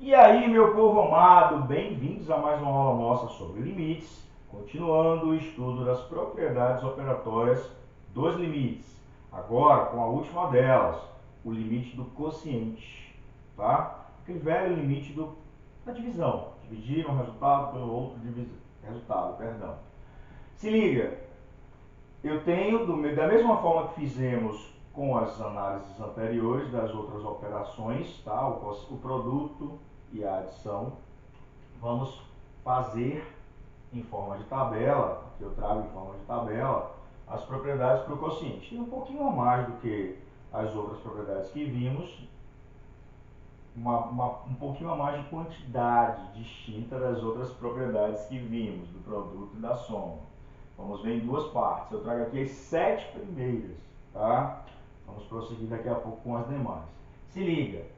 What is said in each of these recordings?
E aí, meu povo amado, bem-vindos a mais uma aula nossa sobre limites, continuando o estudo das propriedades operatórias dos limites. Agora, com a última delas, o limite do quociente, tá? Aquele velho limite da divisão, dividir um resultado pelo outro resultado, perdão. Se liga, eu tenho, da mesma forma que fizemos com as análises anteriores das outras operações, tá? O produto e a adição, vamos fazer em forma de tabela, que eu trago em forma de tabela, as propriedades para o quociente. Tem um pouquinho a mais do que as outras propriedades que vimos, um pouquinho a mais de quantidade distinta das outras propriedades que vimos, do produto e da soma. Vamos ver em duas partes. Eu trago aqui as 7 primeiras, tá? Vamos prosseguir daqui a pouco com as demais. Se liga.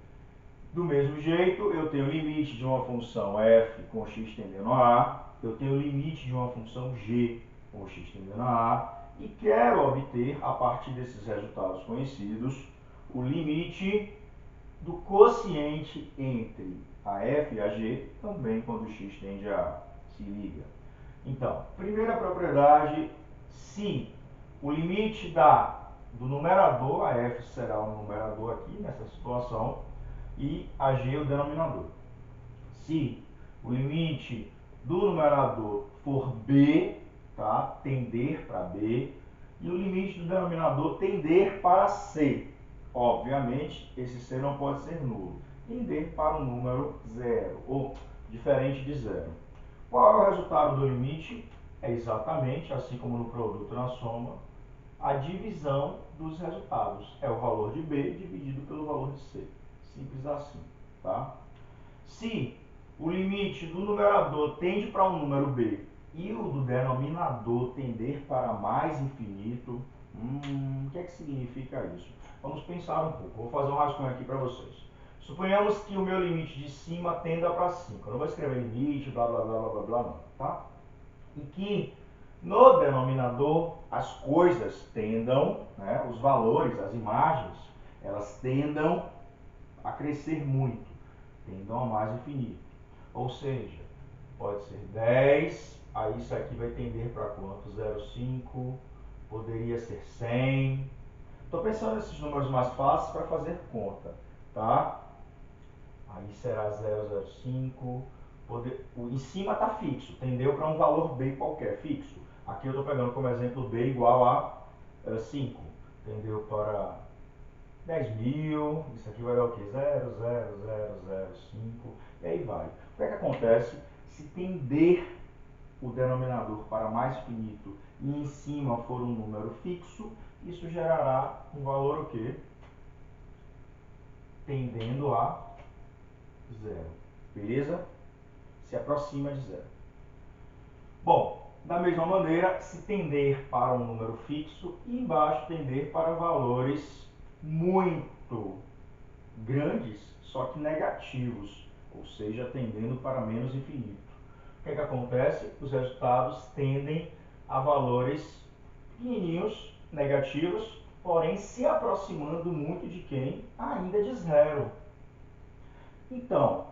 Do mesmo jeito, eu tenho o limite de uma função f com x tendendo a a, eu tenho o limite de uma função g com x tendendo a a, e quero obter, a partir desses resultados conhecidos, o limite do quociente entre a f e a g, também quando x tende a a. Se liga. Então, primeira propriedade, se o limite do numerador, a f será o numerador aqui nessa situação, e a g o denominador. Se o limite do numerador for b, tá? Tender para b, e o limite do denominador tender para c. Obviamente, esse c não pode ser nulo. Tender para o número zero, ou diferente de zero. Qual é o resultado do limite? É exatamente, assim como no produto e na soma, a divisão dos resultados. É o valor de b dividido pelo valor de c. Simples assim, tá? Se o limite do numerador tende para um número b e o do denominador tender para mais infinito, o que é que significa isso? Vamos pensar um pouco. Vou fazer um rascunho aqui para vocês. Suponhamos que o meu limite de cima tenda para 5. Eu não vou escrever limite, blá, blá, blá, blá, blá, blá, não, tá? E que no denominador as coisas tendam, né, os valores, as imagens, elas tendam a crescer muito, tendam a mais infinito. Ou seja, pode ser 10, aí isso aqui vai tender para quanto? 0,5, poderia ser 100. Estou pensando nesses números mais fáceis para fazer conta, tá? Aí será 0,05. Em cima está fixo, tendeu para um valor b qualquer, fixo. Aqui eu estou pegando como exemplo b igual a 5. Tendeu para 10.000, isso aqui vai dar o quê? 0,0005, e aí vai. O que é que acontece se tender o denominador para mais finito e em cima for um número fixo? Isso gerará um valor o quê? Tendendo a zero. Beleza? Se aproxima de zero. Bom, da mesma maneira, se tender para um número fixo e embaixo tender para valores muito grandes, só que negativos, ou seja, tendendo para menos infinito. O que é que acontece? Os resultados tendem a valores pequenininhos, negativos, porém se aproximando muito de quem? Ainda de zero. Então,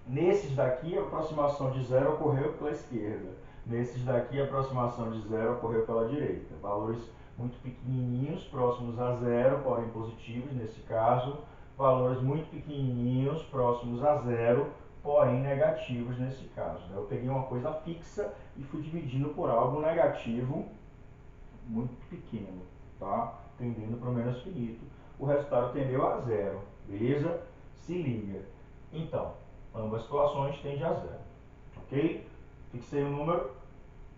nesses daqui, a aproximação de zero ocorreu pela esquerda. Nesses daqui, a aproximação de zero ocorreu pela direita. Valores muito pequenininhos, próximos a zero, porém positivos nesse caso. Valores muito pequenininhos, próximos a zero, porém negativos nesse caso. Eu peguei uma coisa fixa e fui dividindo por algo negativo muito pequeno, tá? Tendendo para o menos finito. O resultado tendeu a zero, beleza? Se liga. Então, ambas situações tendem a zero, ok? Fixei o número,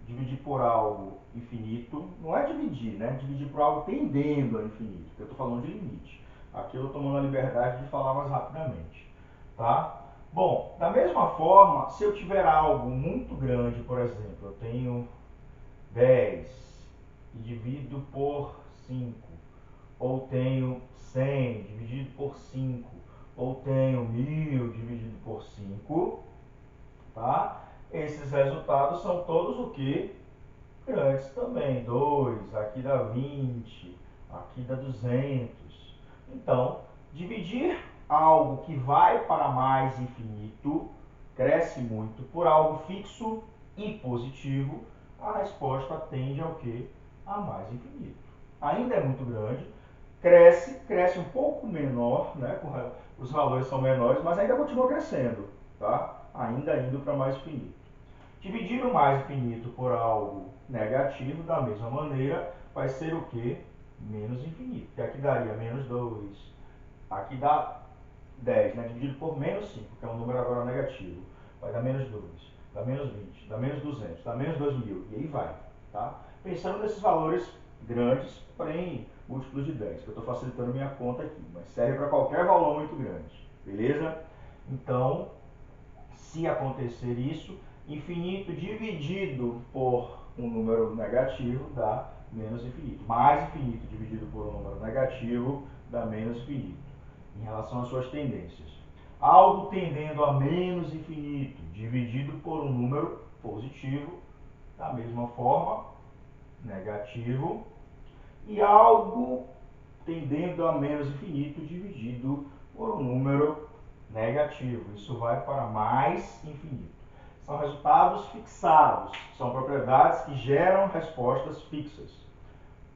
dividir por algo infinito, não é dividir, né? Dividir por algo tendendo a infinito, porque eu estou falando de limite. Aqui eu estou tomando a liberdade de falar mais rapidamente, tá? Bom, da mesma forma, se eu tiver algo muito grande, por exemplo, eu tenho 10 e divido por 5, ou tenho 100 dividido por 5, ou tenho 1000 dividido por 5, tá? Esses resultados são todos o que? Grandes também. 2, aqui dá 20, aqui dá 200. Então, dividir algo que vai para mais infinito, cresce muito, por algo fixo e positivo, a resposta tende ao quê? A mais infinito. Ainda é muito grande, cresce um pouco menor, né? Os valores são menores, mas ainda continua crescendo, tá? Ainda indo para mais infinito. Dividir o mais infinito por algo negativo, da mesma maneira, vai ser o quê? Menos infinito. Que aqui daria menos 2, aqui dá 10, né? Dividido por menos 5, que é um número agora negativo. Vai dar menos 2, dá menos 20, dá menos 200, dá menos 2000, e aí vai, tá? Pensando nesses valores grandes, porém múltiplos de 10, que eu estou facilitando minha conta aqui, mas serve para qualquer valor muito grande, beleza? Então, se acontecer isso, infinito dividido por um número negativo dá menos infinito. Mais infinito dividido por um número negativo dá menos infinito, em relação às suas tendências. Algo tendendo a menos infinito dividido por um número positivo, da mesma forma, negativo. E algo tendendo a menos infinito dividido por um número negativo. Isso vai para mais infinito. São resultados fixados, são propriedades que geram respostas fixas.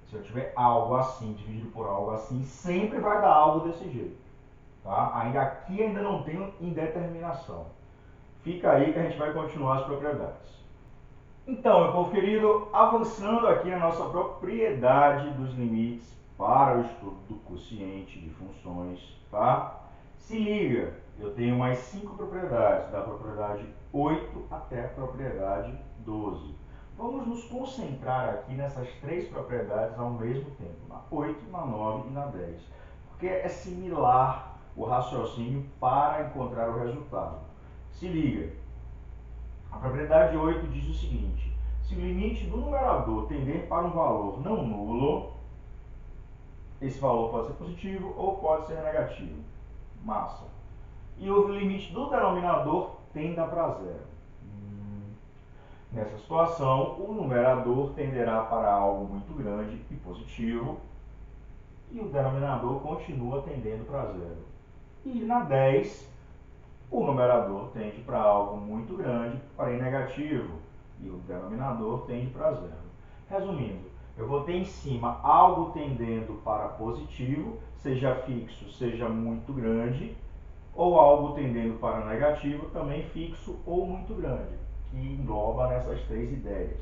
Se eu tiver algo assim dividido por algo assim, sempre vai dar algo desse jeito. Tá? Aqui ainda não tem indeterminação. Fica aí que a gente vai continuar as propriedades. Então, meu povo querido, avançando aqui na nossa propriedade dos limites para o estudo do quociente de funções, tá? Se liga, eu tenho mais 5 propriedades, da propriedade 8 até a propriedade 12. Vamos nos concentrar aqui nessas 3 propriedades ao mesmo tempo, na 8, na 9 e na 10, porque é similar o raciocínio para encontrar o resultado. Se liga. A propriedade 8 diz o seguinte: se o limite do numerador tender para um valor não nulo, esse valor pode ser positivo ou pode ser negativo. Massa. E o limite do denominador tenda para zero. Nessa situação, o numerador tenderá para algo muito grande e positivo, e o denominador continua tendendo para zero. E na 10, o numerador tende para algo muito grande, porém negativo, e o denominador tende para zero. Resumindo, eu vou ter em cima algo tendendo para positivo, seja fixo, seja muito grande, ou algo tendendo para negativo, também fixo ou muito grande, que engloba nessas 3 ideias.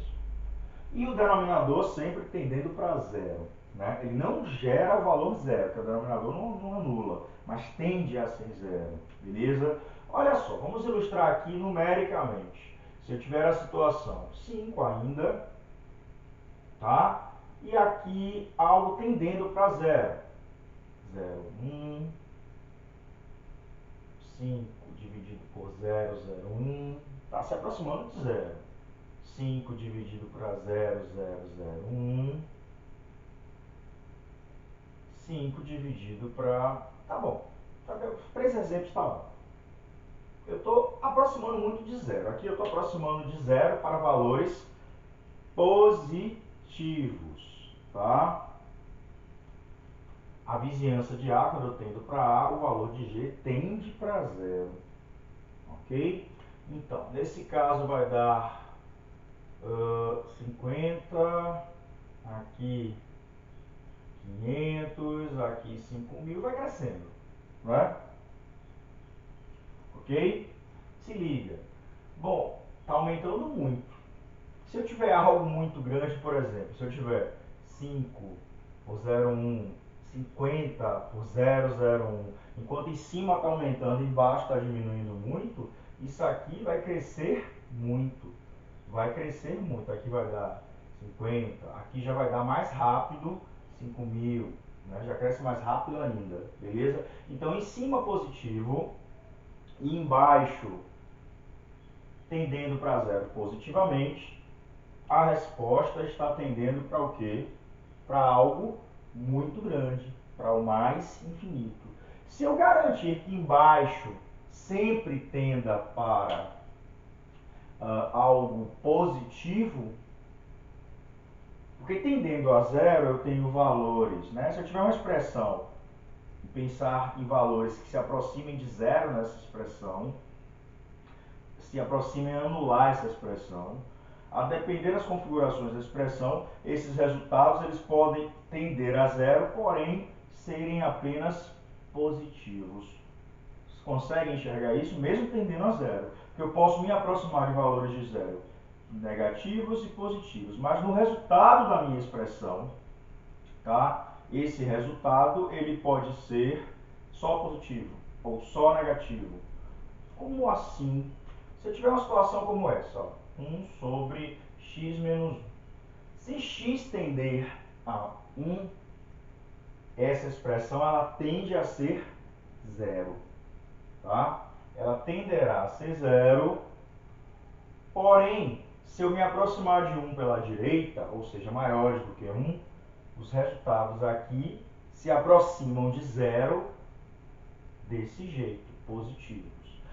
E o denominador sempre tendendo para zero. Né? Ele não gera valor zero, porque o denominador não anula, mas tende a ser zero. Beleza? Olha só, vamos ilustrar aqui numericamente. Se eu tiver a situação 5 ainda, tá? E aqui algo tendendo para zero. 0, 1, 5 dividido por 0, 0, 1, está se aproximando de zero. 5 dividido para 0, 0, 0, 1. 5 dividido para... Tá bom. 3 exemplos tá bom. Eu estou aproximando muito de zero. Aqui eu estou aproximando de zero para valores positivos. Tá? A vizinhança de A, quando eu tendo para A, o valor de G tende para zero. Ok? Então, nesse caso vai dar 50, aqui 500, aqui 5.000, vai crescendo, não é? Ok? Se liga. Bom, está aumentando muito. Se eu tiver algo muito grande, por exemplo, se eu tiver 5 por 0,1, 50 por 0,01, enquanto em cima está aumentando e embaixo está diminuindo muito, isso aqui vai crescer muito. Vai crescer muito. Aqui vai dar 50, aqui já vai dar mais rápido 5.000, né? Já cresce mais rápido ainda, beleza? Então, em cima positivo e embaixo tendendo para zero positivamente, a resposta está tendendo para o quê? Para algo muito grande, para o mais infinito. Se eu garantir que embaixo sempre tenda para algo positivo, porque tendendo a zero eu tenho valores, né? Se eu tiver uma expressão e pensar em valores que se aproximem de zero nessa expressão, se aproximem a anular essa expressão. A depender das configurações da expressão, esses resultados eles podem tender a zero, porém serem apenas positivos. Vocês conseguem enxergar isso mesmo tendendo a zero? Porque eu posso me aproximar de valores de zero negativos e positivos, mas no resultado da minha expressão, tá? Esse resultado ele pode ser só positivo ou só negativo. Como assim? Se eu tiver uma situação como essa, ó, 1 sobre x menos 1. Se x tender a 1, essa expressão ela tende a ser zero. Tá? Ela tenderá a ser zero, porém, se eu me aproximar de 1 pela direita, ou seja, maiores do que 1, os resultados aqui se aproximam de zero desse jeito, positivos.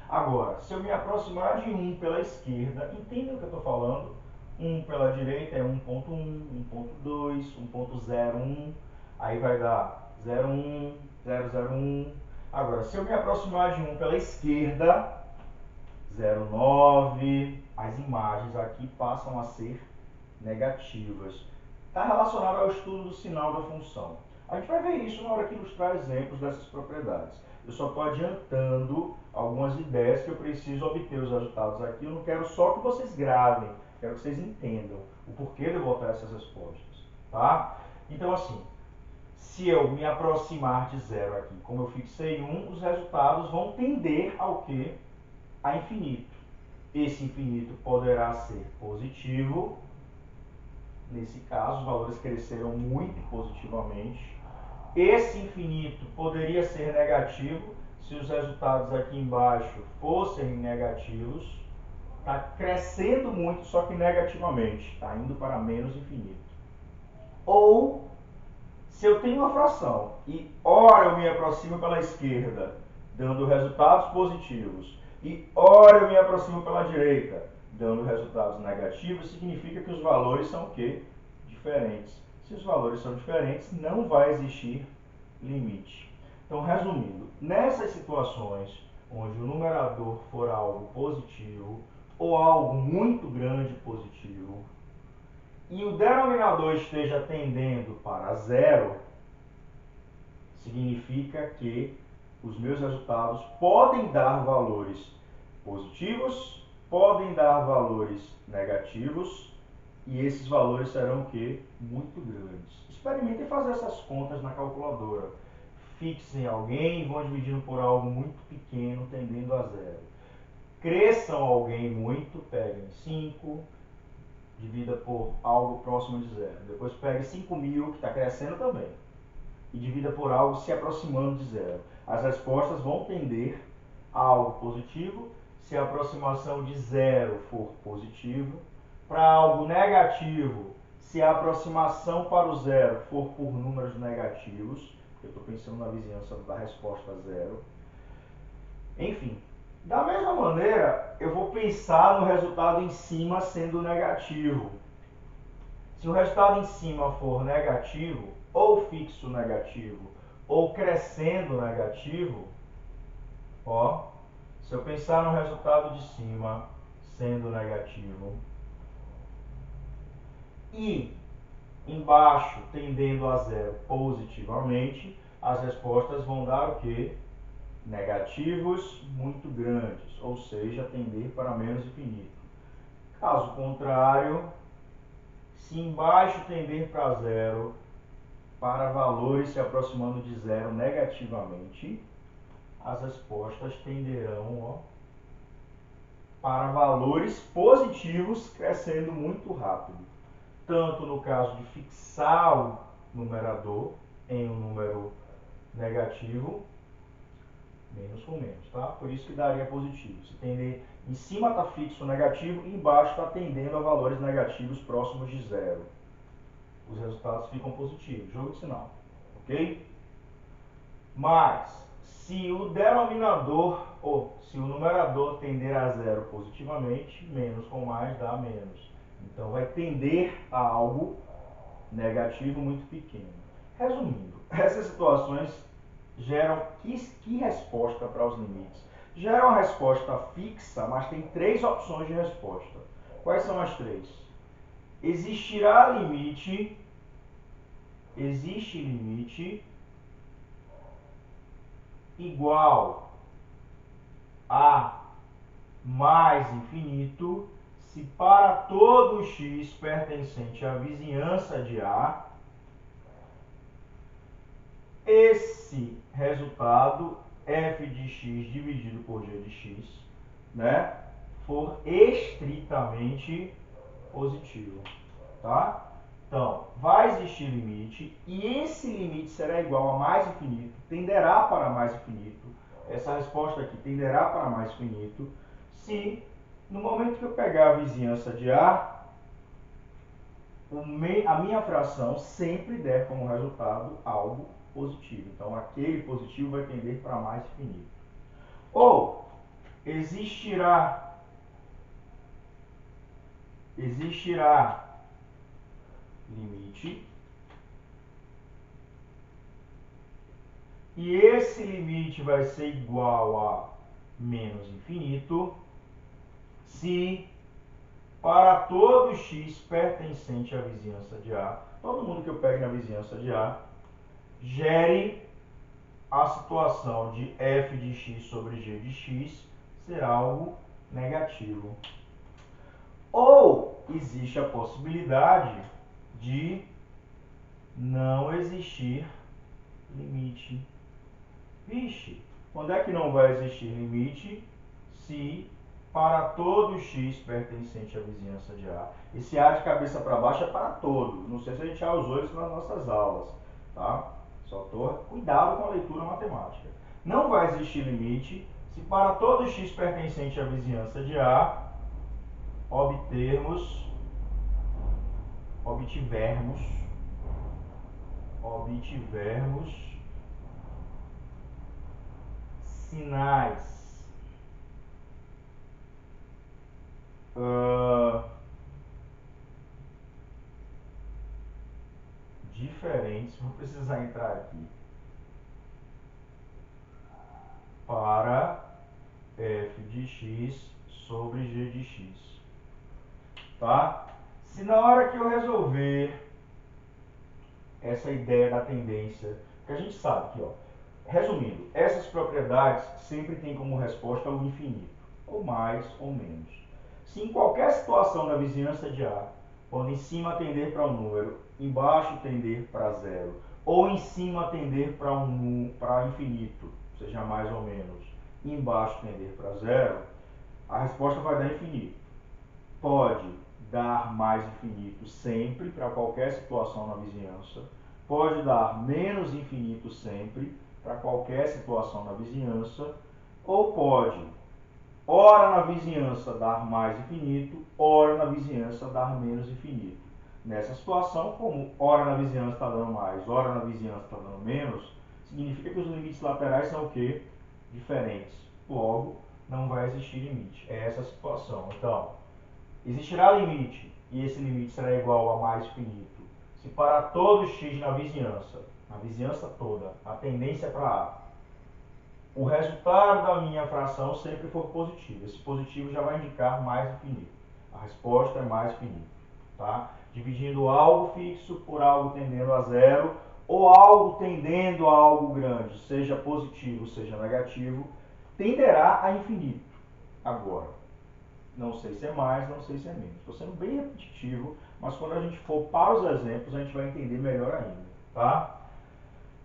Agora, se eu me aproximar de 1 pela esquerda, entendem o que eu estou falando? 1 pela direita é 1.1, 1.2, 1.01, aí vai dar 0,1, 0,01. Agora, se eu me aproximar de 1 pela esquerda, 0,9, as imagens aqui passam a ser negativas. Está relacionado ao estudo do sinal da função. A gente vai ver isso na hora que ilustrar exemplos dessas propriedades. Eu só estou adiantando algumas ideias que eu preciso obter os resultados aqui. Eu não quero só que vocês gravem, quero que vocês entendam o porquê de eu botar essas respostas. Tá? Então, assim, se eu me aproximar de zero aqui, como eu fixei 1, os resultados vão tender ao quê? A infinito. Esse infinito poderá ser positivo. Nesse caso, os valores cresceram muito positivamente. Esse infinito poderia ser negativo se os resultados aqui embaixo fossem negativos. Está crescendo muito, só que negativamente. Está indo para menos infinito. Ou, se eu tenho uma fração e ora eu me aproximo pela esquerda, dando resultados positivos, e ora eu me aproximo pela direita, dando resultados negativos, significa que os valores são o quê? Diferentes. Se os valores são diferentes, não vai existir limite. Então, resumindo, nessas situações onde o numerador for algo positivo ou algo muito grande positivo e o denominador esteja tendendo para zero, significa que os meus resultados podem dar valores positivos, podem dar valores negativos, e esses valores serão o quê? Muito grandes. Experimentem fazer essas contas na calculadora. Fixem alguém e vão dividindo por algo muito pequeno, tendendo a zero. Cresçam alguém muito, peguem 5, divida por algo próximo de zero. Depois pegue 5.000, que está crescendo também, e divida por algo se aproximando de zero. As respostas vão tender a algo positivo, se a aproximação de zero for positivo, para algo negativo, se a aproximação para o zero for por números negativos, eu estou pensando na vizinhança da resposta zero. Enfim, da mesma maneira, eu vou pensar no resultado em cima sendo negativo. Se o resultado em cima for negativo, ou fixo negativo, ou crescendo negativo, ó, se eu pensar no resultado de cima sendo negativo e embaixo tendendo a zero positivamente, as respostas vão dar o quê? Negativos muito grandes, ou seja, tender para menos infinito. Caso contrário, se embaixo tender para zero, para valores se aproximando de zero negativamente, as respostas tenderão, ó, para valores positivos crescendo muito rápido. Tanto no caso de fixar o numerador em um número negativo, menos com menos, tá? Por isso que daria positivo. Se tender em cima está fixo negativo e embaixo está tendendo a valores negativos próximos de zero. Os resultados ficam positivos. Jogo de sinal. Ok? Mas, se o denominador, ou se o numerador tender a zero positivamente, menos com mais dá menos. Então, vai tender a algo negativo muito pequeno. Resumindo, essas situações geram que resposta para os limites? Gera uma resposta fixa, mas tem 3 opções de resposta. Quais são as 3? Existe limite igual a mais infinito se para todo x pertencente à vizinhança de A, esse resultado f de x dividido por g de x, né, for estritamente positivo, tá? Então, vai existir limite e esse limite será igual a mais infinito, tenderá para mais infinito. Essa resposta aqui tenderá para mais infinito se no momento que eu pegar a vizinhança de A, a minha fração sempre der como resultado algo positivo. Então, aquele positivo vai tender para mais infinito. Ou existirá limite e esse limite vai ser igual a menos infinito se para todo x pertencente à vizinhança de A, todo mundo que eu pegue na vizinhança de A, gere a situação de f de x sobre g de x ser algo negativo. Ou existe a possibilidade de não existir limite. Vixe, quando é que não vai existir limite? Se para todo x pertencente à vizinhança de A. Esse A de cabeça para baixo é para todo. Não sei se a gente já usou isso nas nossas aulas, tá? Só cuidado com a leitura matemática. Não vai existir limite se para todo x pertencente à vizinhança de A obtivermos sinais diferentes, vou precisar entrar aqui, para f de x sobre g de x, tá? Se na hora que eu resolver essa ideia da tendência, que a gente sabe que, ó, resumindo, essas propriedades sempre têm como resposta o infinito, ou mais ou menos. Se em qualquer situação da vizinhança de A, quando em cima tender para um número, embaixo tender para zero, ou em cima tender para infinito, seja mais ou menos, e embaixo tender para zero, a resposta vai dar infinito. Pode dar mais infinito sempre para qualquer situação na vizinhança, pode dar menos infinito sempre para qualquer situação na vizinhança, ou pode, ora na vizinhança dar mais infinito, ora na vizinhança dar menos infinito. Nessa situação, como ora na vizinhança está dando mais, ora na vizinhança está dando menos, significa que os limites laterais são o quê? Diferentes. Logo, não vai existir limite. É essa a situação. Então, existirá limite, e esse limite será igual a mais infinito, se para todo x na vizinhança toda, a tendência é para A, o resultado da minha fração sempre for positivo. Esse positivo já vai indicar mais infinito. A resposta é mais infinito, tá? Dividindo algo fixo por algo tendendo a zero, ou algo tendendo a algo grande, seja positivo, seja negativo, tenderá a infinito. Agora, não sei se é mais, não sei se é menos. Estou sendo bem repetitivo, mas quando a gente for para os exemplos, a gente vai entender melhor ainda, tá?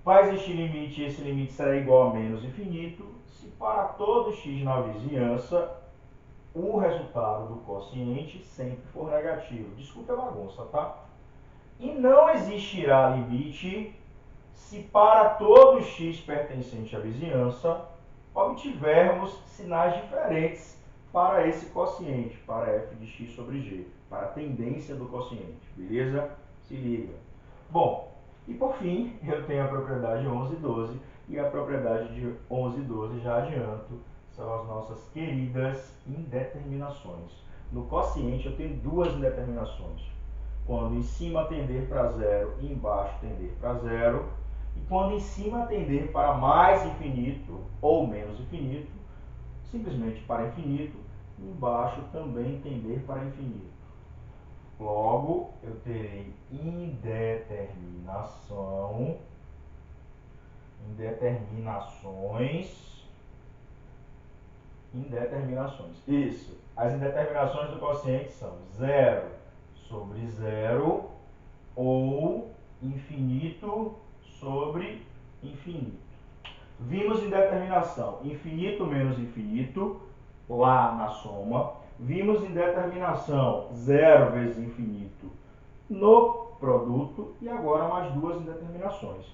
Vai existir limite e esse limite será igual a menos infinito se para todo x na vizinhança o resultado do quociente sempre for negativo. Desculpa a bagunça, tá? E não existirá limite se para todo x pertencente à vizinhança obtivermos sinais diferentes para esse quociente, para f de x sobre g, para a tendência do quociente, beleza? Se liga. Bom, e por fim, eu tenho a propriedade 11 e 12, e a propriedade de 11 e 12, já adianto, são as nossas queridas indeterminações. No quociente eu tenho duas indeterminações. Quando em cima tender para zero e embaixo tender para zero, E quando em cima tender para mais infinito ou menos infinito, simplesmente para infinito, embaixo também tender para infinito. Logo, eu terei indeterminações. Isso. As indeterminações do quociente são 0 sobre 0 ou infinito sobre infinito. Vimos indeterminação infinito menos infinito lá na soma. Vimos indeterminação 0 vezes infinito no produto. E agora mais duas indeterminações.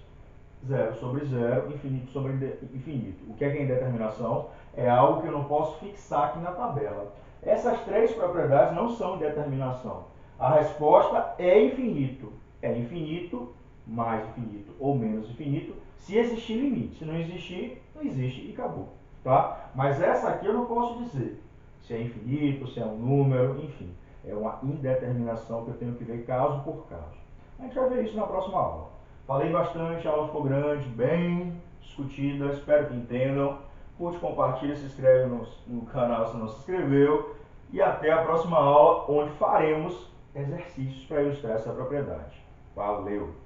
0 sobre 0, infinito sobre infinito. O que é indeterminação? É algo que eu não posso fixar aqui na tabela. Essas três propriedades não são indeterminação. A resposta é infinito. É infinito, mais infinito ou menos infinito, se existir limite. Se não existir, não existe e acabou. Tá? Mas essa aqui eu não posso dizer se é infinito, se é um número, enfim. É uma indeterminação que eu tenho que ver caso por caso. A gente vai ver isso na próxima aula. Falei bastante, a aula ficou grande, bem discutida, espero que entendam. Curte, compartilha, se inscreve no canal se não se inscreveu. E até a próxima aula, onde faremos exercícios para ilustrar essa propriedade. Valeu!